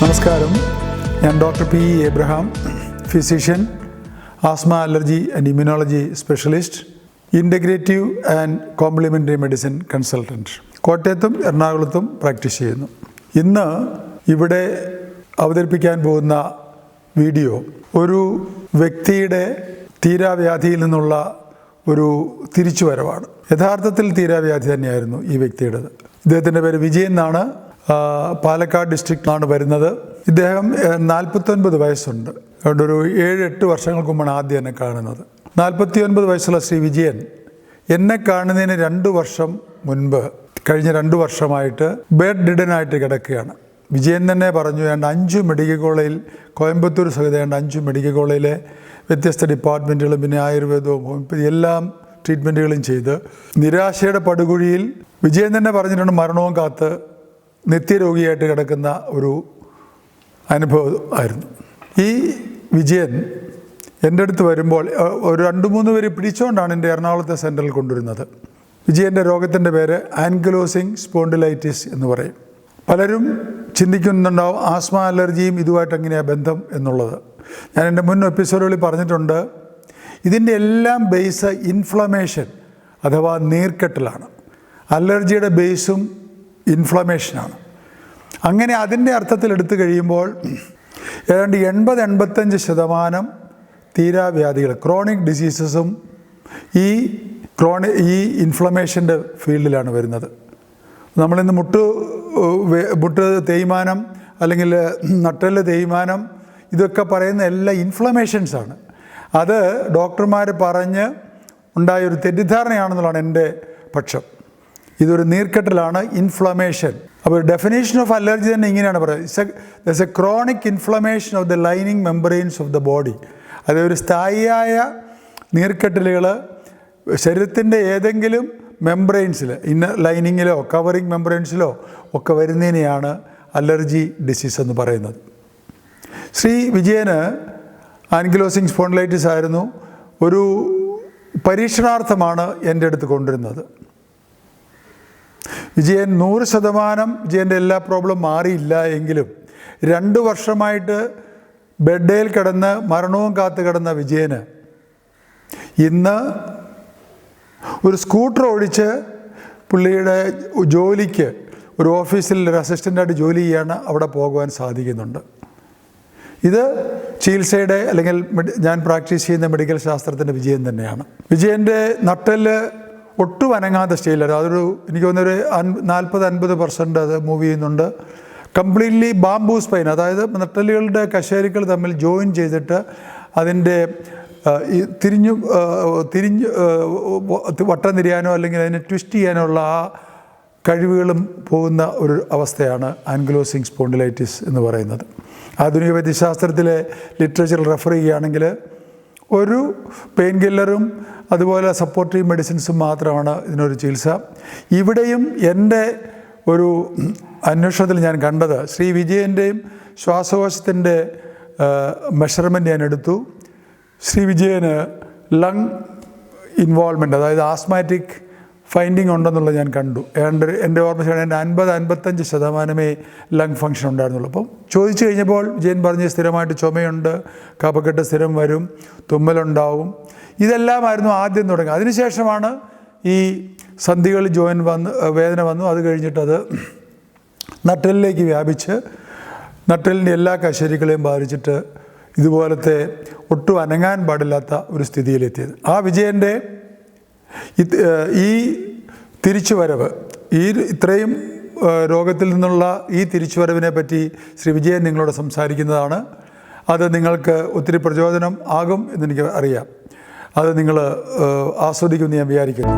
നമസ്കാരം, ഞാൻ doctor P Abraham, physician, asthma, allergy and immunology specialist, integrative and complimentary medicine consultant. കോട്ടയത്തും എറണാകുളത്തും practice ചെയ്യുന്നു. ഇന്ന് ഇവിടെ അവതരിപ്പിക്കാൻ പോകുന്ന വീഡിയോ ഒരു വ്യക്തിയുടെ തീരാവ്യാധിയിൽ നിന്നുള്ള ഒരു തിരിച്ചുവരവാണ്. യഥാർത്ഥത്തിൽ തീരാവ്യാധി തന്നെയായിരുന്നു ഈ വ്യക്തിയുടേത്. ഇദ്ദേഹത്തിൻ്റെ പേര് വിജയൻ എന്നാണ്. പാലക്കാട് ഡിസ്ട്രിക്റ്റിലാണ് വരുന്നത്. ഇദ്ദേഹം 49 വയസ്സുണ്ട്. അതുകൊണ്ട് ഒരു 7-8 വർഷങ്ങൾക്ക് മുമ്പാണ് ആദ്യം എന്നെ കാണുന്നത്. 49 വയസ്സുള്ള ശ്രീ വിജയൻ എന്നെ കാണുന്നതിന് 2 വർഷം മുൻപ്, കഴിഞ്ഞ 2 വർഷമായിട്ട് ബെഡ് റിഡനായിട്ട് കിടക്കുകയാണ്. വിജയൻ തന്നെ പറഞ്ഞു, 5 മെഡിക്കൽ കോളേജിൽ, കോയമ്പത്തൂർ സഹിതം 5 മെഡിക്കൽ കോളേജിലെ വ്യത്യസ്ത ഡിപ്പാർട്ട്മെൻറ്റുകളും പിന്നെ ആയുർവേദവും ഹോമിയോപ്പതി എല്ലാം ട്രീറ്റ്മെൻറ്റുകളും ചെയ്ത് നിരാശയുടെ പടുകുഴിയിൽ വിജയൻ തന്നെ പറഞ്ഞിട്ടുണ്ട്, മരണവും കാത്ത് നിത്യരോഗിയായിട്ട് കിടക്കുന്ന ഒരു അനുഭവം ആയിരുന്നു. ഈ വിജയൻ എൻ്റെ അടുത്ത് വരുമ്പോൾ ഒരു 2-3 പേര് പിടിച്ചുകൊണ്ടാണ് എൻ്റെ എറണാകുളത്തെ സെൻറ്ററിൽ കൊണ്ടുവരുന്നത്. വിജയൻ്റെ രോഗത്തിൻ്റെ പേര് ആൻകിലോസിംഗ് സ്പോണ്ടിലൈറ്റിസ് എന്ന് പറയും. പലരും ചിന്തിക്കുന്നുണ്ടാവും ആസ്മ, അലർജിയും ഇതുമായിട്ട് എങ്ങനെയാണ് ബന്ധം എന്നുള്ളത്. ഞാൻ എൻ്റെ മുൻ എപ്പിസോഡുകളിൽ പറഞ്ഞിട്ടുണ്ട്. ഇതിൻ്റെ എല്ലാം ബേസ് ഇൻഫ്ലമേഷൻ അഥവാ നീർക്കെട്ടലാണ്. അലർജിയുടെ ബേസും ഇൻഫ്ലമേഷനാണ്. അങ്ങനെ അതിൻ്റെ അർത്ഥത്തിൽ എടുത്തു കഴിയുമ്പോൾ ഏതാണ്ട് 80-85% തീരാവ്യാധികൾ, ക്രോണിക് ഡിസീസസും ഈ ഇൻഫ്ലമേഷൻ്റെ ഫീൽഡിലാണ് വരുന്നത്. നമ്മളിന്ന് മുട്ട് തേയ്മാനം അല്ലെങ്കിൽ നട്ടെല്ല് തേയ്മാനം ഇതൊക്കെ പറയുന്ന എല്ലാ ഇൻഫ്ലമേഷൻസാണ്. അത് ഡോക്ടർമാർ പറഞ്ഞ് ഉണ്ടായൊരു തെറ്റിദ്ധാരണയാണെന്നുള്ളതാണ് എൻ്റെ പക്ഷം. ഇതൊരു നീർക്കെട്ടലാണ്, ഇൻഫ്ലമേഷൻ. അപ്പോൾ ഡെഫിനേഷൻ ഓഫ് അലർജി തന്നെ ഇങ്ങനെയാണ് പറയുന്നത്, that's A chronic inflammation of the lining membranes of the body. അതൊരു സ്ഥായിയായ നീർക്കെട്ടലുകൾ ശരീരത്തിൻ്റെ ഏതെങ്കിലും മെമ്പറൈൻസിൽ, ഇന്നർ ലൈനിങ്ങിലോ കവറിങ് മെമ്പറൈൻസിലോ ഒക്കെ വരുന്നതിനെയാണ് അലർജി ഡിസീസ് എന്ന് പറയുന്നത്. ശ്രീ വിജയന് ആൻകിലോസിംഗ് സ്പോണ്ടിലൈറ്റിസ് ആയിരുന്നു. ഒരു പരീക്ഷണാർത്ഥമാണ് എൻ്റെ അടുത്ത് കൊണ്ടുവരുന്നത്. വിജയൻ 100% വിജയൻ്റെ എല്ലാ പ്രോബ്ലം മാറിയില്ല എങ്കിലും 2 വർഷമായിട്ട് ബെഡേൽ കിടന്ന് മരണവും കാത്തു കിടന്ന വിജയന് ഇന്ന് ഒരു സ്കൂട്ടർ ഓടിച്ച് പുള്ളിയുടെ ജോലിക്ക്, ഒരു ഓഫീസിൽ ഒരു അസിസ്റ്റൻ്റായിട്ട് ജോലി ചെയ്യാണ്, അവിടെ പോകുവാൻ സാധിക്കുന്നുണ്ട്. ഇത് ചികിത്സയുടെ അല്ലെങ്കിൽ ഞാൻ പ്രാക്ടീസ് ചെയ്യുന്ന മെഡിക്കൽ ശാസ്ത്രത്തിൻ്റെ വിജയം തന്നെയാണ്. വിജയൻ്റെ നട്ടെല്ല് ഒട്ടും അനങ്ങാത്ത സ്റ്റേജിലാണ്. അതൊരു എനിക്ക് തോന്നുന്നൊരു 40-50% അത് മൂവ് ചെയ്യുന്നുണ്ട്. കംപ്ലീറ്റ്ലി ബാംബൂ സ്പൈൻ, അതായത് നട്ടെല്ലുകളുടെ കശേരുക്കൾ തമ്മിൽ ജോയിൻ ചെയ്തിട്ട് അതിൻ്റെ തിരിഞ്ഞ് വട്ടം തിരിയാനോ അല്ലെങ്കിൽ അതിനെ ട്വിസ്റ്റ് ചെയ്യാനോ ഉള്ള ആ കഴിവുകളും പോകുന്ന ഒരു അവസ്ഥയാണ് ആൻകിലോസിംഗ് സ്പോണ്ടിലൈറ്റിസ് എന്ന് പറയുന്നത്. ആധുനിക വൈദ്യശാസ്ത്രത്തിലെ ലിറ്ററേച്ചറിൽ റെഫർ ചെയ്യുകയാണെങ്കിൽ ഒരു പെയിൻ കില്ലറും അതുപോലെ സപ്പോർട്ടീവ് മെഡിസിൻസും മാത്രമാണ് ഇതിനൊരു ചികിത്സ. ഇവിടെയും എൻ്റെ ഒരു അന്വേഷണത്തിൽ ഞാൻ കണ്ടത്, ശ്രീ വിജയൻ്റെയും ശ്വാസകോശത്തിൻ്റെ മെഷർമെൻറ്റ് ഞാൻ എടുത്തു. ശ്രീ വിജയന് ലങ് ഇൻവോൾവ്മെൻറ്റ്, അതായത് ആസ്മാറ്റിക് ഫൈൻഡിങ് ഉണ്ടെന്നുള്ളത് ഞാൻ കണ്ടു. എൻ്റെ ഓർമ്മ ശരിയാണ്, 50-55% ലങ് ഫങ്ഷൻ ഉണ്ടായിരുന്നുള്ളൂ. അപ്പം ചോദിച്ചു കഴിഞ്ഞപ്പോൾ വിജയൻ പറഞ്ഞ് സ്ഥിരമായിട്ട് ചുമയുണ്ട്, കഫക്കെട്ട് സ്ഥിരം വരും, തുമ്മലുണ്ടാവും. ഇതെല്ലാമായിരുന്നു ആദ്യം തുടങ്ങി. അതിനുശേഷമാണ് ഈ സന്ധികളിൽ വേദന വന്നു. അത് കഴിഞ്ഞിട്ടത് നട്ടെല്ലിലേക്ക് വ്യാപിച്ച് നട്ടെല്ലിൻ്റെ എല്ലാ കശേരുക്കളെയും ബാധിച്ചിട്ട് ഇതുപോലത്തെ ഒട്ടും അനങ്ങാൻ പാടില്ലാത്ത ഒരു സ്ഥിതിയിലെത്തിയത്. ആ വിജയൻ്റെ ഈ തിരിച്ചുവരവ്, ഇത്രയും രോഗത്തിൽ നിന്നുള്ള ഈ തിരിച്ചുവരവിനെ പറ്റി ശ്രീ വിജയൻ നിങ്ങളോട് സംസാരിക്കുന്നതാണ്. അത് നിങ്ങൾക്ക് ഒത്തിരി പ്രചോദനം ആകും എന്നെനിക്ക് അറിയാം. അത് നിങ്ങൾ ആസ്വദിക്കുമെന്ന് ഞാൻ വിചാരിക്കുന്നു.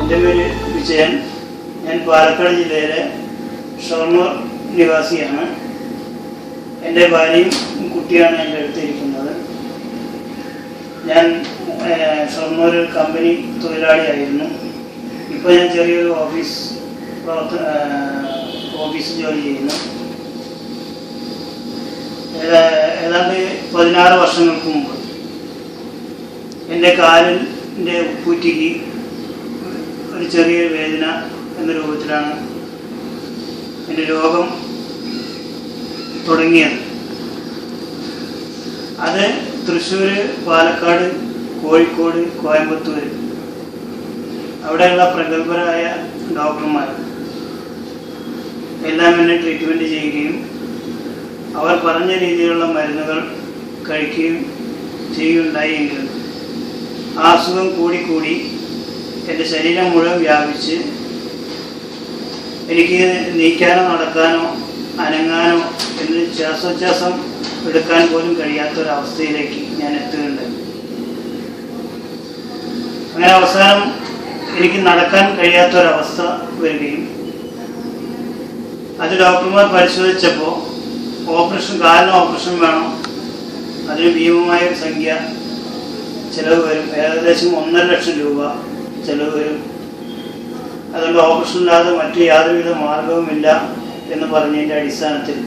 എൻ്റെ പേര് വിജയൻ. ഞാൻ പാലക്കാട് ജില്ലയിലെ ഷൊർണൂർ നിവാസിയാണ്. എൻ്റെ ഭാര്യയും കുട്ടിയാണ് എൻ്റെ അടുത്തിരിക്കുന്നത്. ഞാൻ ഷൊർണൂർ കമ്പനി തൊഴിലാളിയായിരുന്നു. ഇപ്പോൾ ഞാൻ ചെറിയൊരു ഓഫീസ് ജോലി ചെയ്യുന്നു. ഏതാണ്ട് 16 വർഷങ്ങൾക്ക് മുമ്പ് എൻ്റെ കാലിൻ്റെ ഉപ്പൂറ്റിക്ക് ഒരു ചെറിയ വേദന എന്ന രൂപത്തിലാണ് എൻ്റെ രോഗം തുടങ്ങിയത്. അത് തൃശ്ശൂർ, പാലക്കാട്, കോഴിക്കോട്, കോയമ്പത്തൂർ അവിടെയുള്ള പ്രഗത്ഭരായ ഡോക്ടർമാർ എല്ലാം എന്നെ ട്രീറ്റ്മെൻറ്റ് ചെയ്യുകയും അവർ പറഞ്ഞ രീതിയിലുള്ള മരുന്നുകൾ കഴിക്കുകയും ചെയ്യുകയുണ്ടായെങ്കിലും ആ അസുഖം കൂടിക്കൂടി എൻ്റെ ശരീരം മുഴുവൻ വ്യാപിച്ച് എനിക്ക് നീക്കാനോ നടക്കാനോ അനങ്ങാനോ എന്ന് ശ്വാസോച്ഛ്വാസം എടുക്കാൻ പോലും കഴിയാത്തൊരവസ്ഥയിലേക്ക് ഞാൻ എത്തുകയുണ്ടായി. അങ്ങനെ അവസാനം എനിക്ക് നടക്കാൻ കഴിയാത്തൊരവസ്ഥ വരികയും അത് ഡോക്ടർമാർ പരിശോധിച്ചപ്പോൾ കാലിന് ഓപ്പറേഷൻ വേണം, അതിന് ഭീമമായ ഒരു സംഖ്യ ചിലവ് വരും, ഏകദേശം 1.5 ലക്ഷം രൂപ ചിലവ് വരും, അതുകൊണ്ട് ഓപ്പറേഷൻ ഇല്ലാതെ മറ്റു യാതൊരുവിധ മാർഗവുമില്ല എന്ന് പറഞ്ഞതിൻ്റെ അടിസ്ഥാനത്തിൽ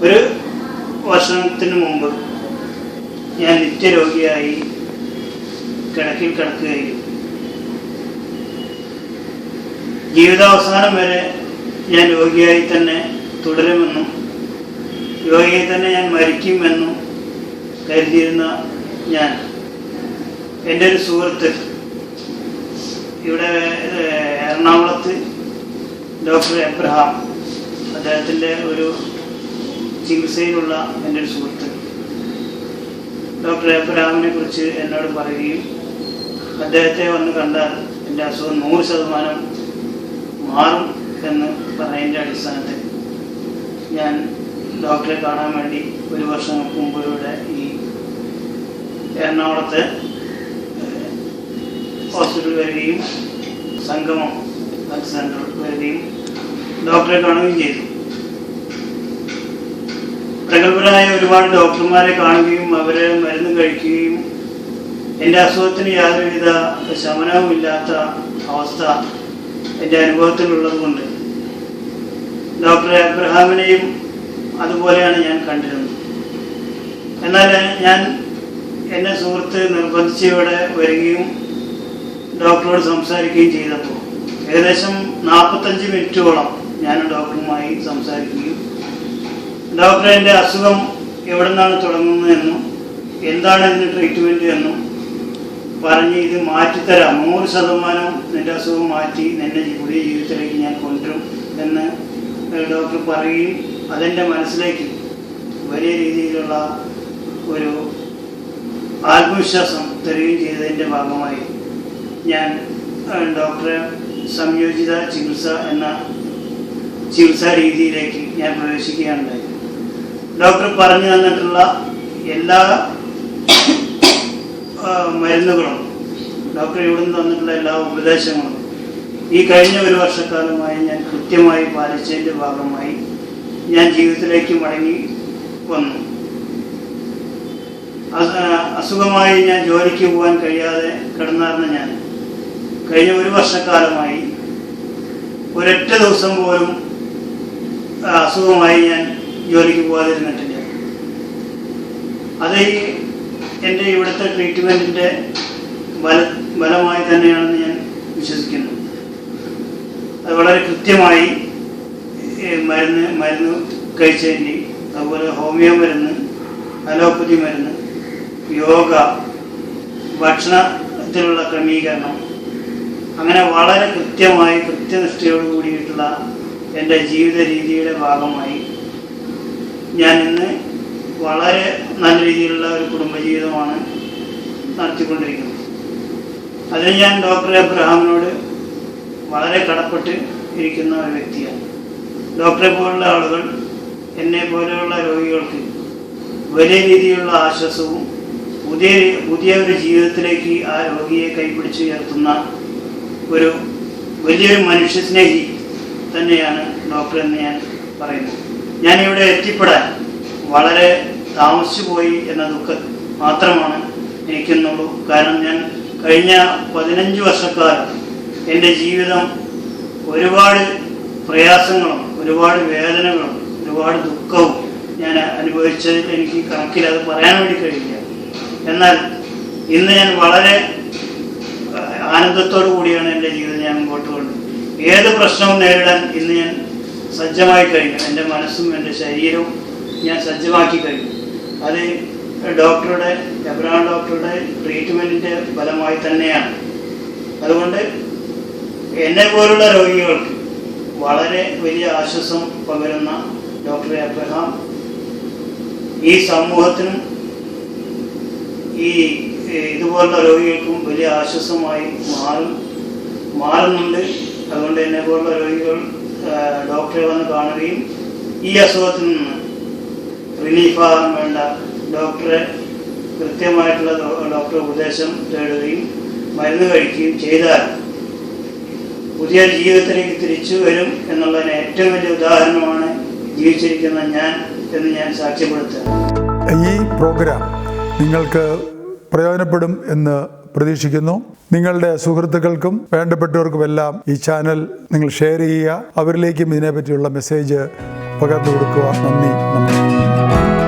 1 വർഷത്തിന് മുമ്പ് ഞാൻ നിത്യരോഗിയായി കിടക്കിൽ കിടക്കുകയും ജീവിതാവസാനം വരെ ഞാൻ രോഗിയായി തന്നെ തുടരുമെന്നും രോഗിയായി തന്നെ ഞാൻ മരിക്കുമെന്നും കരുതിയിരുന്ന ഞാൻ, എൻ്റെ ഒരു സുഹൃത്ത് ഇവിടെ എറണാകുളത്ത് ഡോക്ടർ എബ്രഹാം, അദ്ദേഹത്തിൻ്റെ ഒരു ചികിത്സയിലുള്ള എൻ്റെ ഒരു സുഹൃത്ത് ഡോക്ടർ എബ്രഹാമിനെ കുറിച്ച് എന്നോട് പറയുകയും അദ്ദേഹത്തെ വന്ന് കണ്ടാൽ എൻ്റെ അസുഖം 100% മാറും എന്ന് പറഞ്ഞതിൻ്റെ അടിസ്ഥാനത്തിൽ ഞാൻ ഡോക്ടറെ കാണാൻ വേണ്ടി 1 വർഷങ്ങൾക്ക് മുമ്പ് ഇവിടെ ഈ എറണാകുളത്തെ ഹോസ്പിറ്റലിൽ വരികയും സംഗമം ഹെൽത്ത് സെൻ്ററിൽ വരികയും ഡോക്ടറെ കാണുകയും ചെയ്തു. പ്രഗത്ഭരായ ഒരുപാട് ഡോക്ടർമാരെ കാണുകയും അവരെ മരുന്ന് കഴിക്കുകയും എൻ്റെ അസുഖത്തിന് യാതൊരുവിധ ശമനവുമില്ലാത്ത അവസ്ഥ എൻ്റെ അനുഭവത്തിലുള്ളത് കൊണ്ട് ഡോക്ടർ എബ്രഹാമിനെയും അതുപോലെയാണ് ഞാൻ കണ്ടിരുന്നത്. എന്നാൽ ഞാൻ എന്നെ സുഹൃത്ത് നിർബന്ധിച്ച് ഇവിടെ വരികയും ഡോക്ടറോട് സംസാരിക്കുകയും ചെയ്തപ്പോൾ ഏകദേശം 45 മിനിറ്റോളം ഞാൻ ഡോക്ടറുമായി സംസാരിക്കുകയും ഡോക്ടർ എൻ്റെ അസുഖം എവിടെ നിന്നാണ് തുടങ്ങുന്നതെന്നും എന്താണ് ഇതിന് ട്രീറ്റ്മെൻറ്റ് എന്നും പറഞ്ഞ് ഇത് മാറ്റിത്തരാം, 100% നിൻ്റെ അസുഖം മാറ്റി നിന്നെ പുതിയ ജീവിതത്തിലേക്ക് ഞാൻ കൊണ്ടുവരും എന്ന് ഡോക്ടർ പറയുകയും അതെൻ്റെ മനസ്സിലേക്ക് വലിയ രീതിയിലുള്ള ഒരു ആത്മവിശ്വാസം തരികയും ചെയ്തതിൻ്റെ ഭാഗമായി ഞാൻ ഡോക്ടറെ സംയോജിത ചികിത്സ എന്ന ചികിത്സാ രീതിയിലേക്ക് ഞാൻ പ്രവേശിക്കുകയുണ്ടായി. ഡോക്ടർ പറഞ്ഞു തന്നിട്ടുള്ള എല്ലാ മരുന്നുകളും ഡോക്ടർ ഇവിടുന്ന് തന്നിട്ടുള്ള എല്ലാ ഉപദേശങ്ങളും ഈ കഴിഞ്ഞ 1 വർഷക്കാലമായി ഞാൻ കൃത്യമായി പാലിച്ചതിൻ്റെ ഭാഗമായി ഞാൻ ജീവിതത്തിലേക്ക് മടങ്ങി വന്നു. അസുഖമായി ഞാൻ ജോലിക്ക് പോകാൻ കഴിയാതെ കിടന്നാർന്ന ഞാൻ കഴിഞ്ഞ 1 വർഷക്കാലമായി ഒരൊറ്റ ദിവസം പോലും അസുഖമായി ഞാൻ ജോലിക്ക് പോകാതിരുന്നിട്ടില്ല. അത് എൻ്റെ ഇവിടുത്തെ ട്രീറ്റ്മെൻറ്റിൻ്റെ ഫലമായി തന്നെയാണെന്ന് ഞാൻ വിശ്വസിക്കുന്നു. അത് വളരെ കൃത്യമായി മരുന്ന് കഴിച്ചതിൻ്റെ, അതുപോലെ ഹോമിയോ മരുന്ന്, അലോപ്പതി മരുന്ന്, യോഗ, ഭക്ഷണത്തിലുള്ള ക്രമീകരണം, അങ്ങനെ വളരെ കൃത്യമായി കൃത്യനിഷ്ഠയോട് കൂടിയിട്ടുള്ള എൻ്റെ ജീവിത രീതിയുടെ ഭാഗമായി ഞാൻ ഇന്ന് വളരെ നല്ല രീതിയിലുള്ള ഒരു കുടുംബജീവിതമാണ് നടത്തിക്കൊണ്ടിരിക്കുന്നത്. അതിന് ഞാൻ ഡോക്ടർ എബ്രഹാമിനോട് വളരെ കടപ്പെട്ട് ഇരിക്കുന്ന ഒരു വ്യക്തിയാണ്. ഡോക്ടറെ പോലുള്ള ആളുകൾ എന്നെ പോലെയുള്ള രോഗികൾക്ക് വലിയ രീതിയിലുള്ള ആശ്വാസവും പുതിയ ഒരു ജീവിതത്തിലേക്ക് ആ രോഗിയെ കൈപിടിച്ചുയർത്തുന്ന ഒരു വലിയൊരു മനുഷ്യസ്നേഹി തന്നെയാണ് ഡോക്ടർ എന്ന് ഞാൻ പറയുന്നത്. ഞാനിവിടെ എത്തിപ്പെടാൻ വളരെ താമസിച്ചു പോയി എന്ന ദുഃഖം മാത്രമാണ് എനിക്കെന്നുള്ളൂ. കാരണം ഞാൻ കഴിഞ്ഞ 15 വർഷക്കാലം എൻ്റെ ജീവിതം ഒരുപാട് പ്രയാസങ്ങളും ഒരുപാട് വേദനകളും ഒരുപാട് ദുഃഖവും ഞാൻ അനുഭവിച്ചതിൽ എനിക്ക് കണക്കിലത് പറയാൻ വേണ്ടി കഴിയില്ല. എന്നാൽ ഇന്ന് ഞാൻ വളരെ ആനന്ദത്തോടു കൂടിയാണ് എൻ്റെ ജീവിതം ഞാൻ മുമ്പോട്ട് കൊണ്ടത്. ഏത് പ്രശ്നവും നേരിടാൻ ഇന്ന് ഞാൻ സജ്ജമായി കഴിഞ്ഞു. എൻ്റെ മനസ്സും എൻ്റെ ശരീരവും ഞാൻ സജ്ജമാക്കി കഴിഞ്ഞു. അത് എബ്രഹാം ഡോക്ടറുടെ ട്രീറ്റ്മെൻറ്റിൻ്റെ ഫലമായി തന്നെയാണ്. അതുകൊണ്ട് എന്നെ പോലുള്ള രോഗികൾക്ക് വളരെ വലിയ ആശ്വാസം പകരുന്ന ഡോക്ടർ എബ്രഹാം ഈ സമൂഹത്തിനും ഈ ഇതുപോലുള്ള രോഗികൾക്കും വലിയ ആശ്വാസമായി മാറുന്നുണ്ട്. അതുകൊണ്ട് എന്നെ പോലുള്ള രോഗികൾ ഡോക്ടറെ വന്ന് കാണുകയും ഈ അസുഖത്തിൽ നിന്ന് റിലീഫാകാൻ വേണ്ട ഡോക്ടറെ കൃത്യമായിട്ടുള്ള ഡോക്ടറെ ഉപദേശം തേടുകയും മരുന്ന് കഴിക്കുകയും ചെയ്താൽ പുതിയ ജീവിതത്തിലേക്ക് തിരിച്ചു വരും എന്നുള്ളതിന് ഏറ്റവും വലിയ ഉദാഹരണമാണ് ജീവിച്ചിരിക്കുന്ന എന്ന് ഞാൻ സാക്ഷ്യപ്പെടുത്തുകയാണ്. ഈ പ്രോഗ്രാം നിങ്ങൾക്ക് പ്രയോജനപ്പെടും എന്ന് പ്രതീക്ഷിക്കുന്നു. നിങ്ങളുടെ സുഹൃത്തുക്കൾക്കും വേണ്ടപ്പെട്ടവർക്കുമെല്ലാം ഈ ചാനൽ നിങ്ങൾ ഷെയർ ചെയ്യുക. അവരിലേക്കും ഇതിനെപ്പറ്റിയുള്ള മെസ്സേജ് പകർന്നു കൊടുക്കുക. നന്ദി, നമസ്കാരം.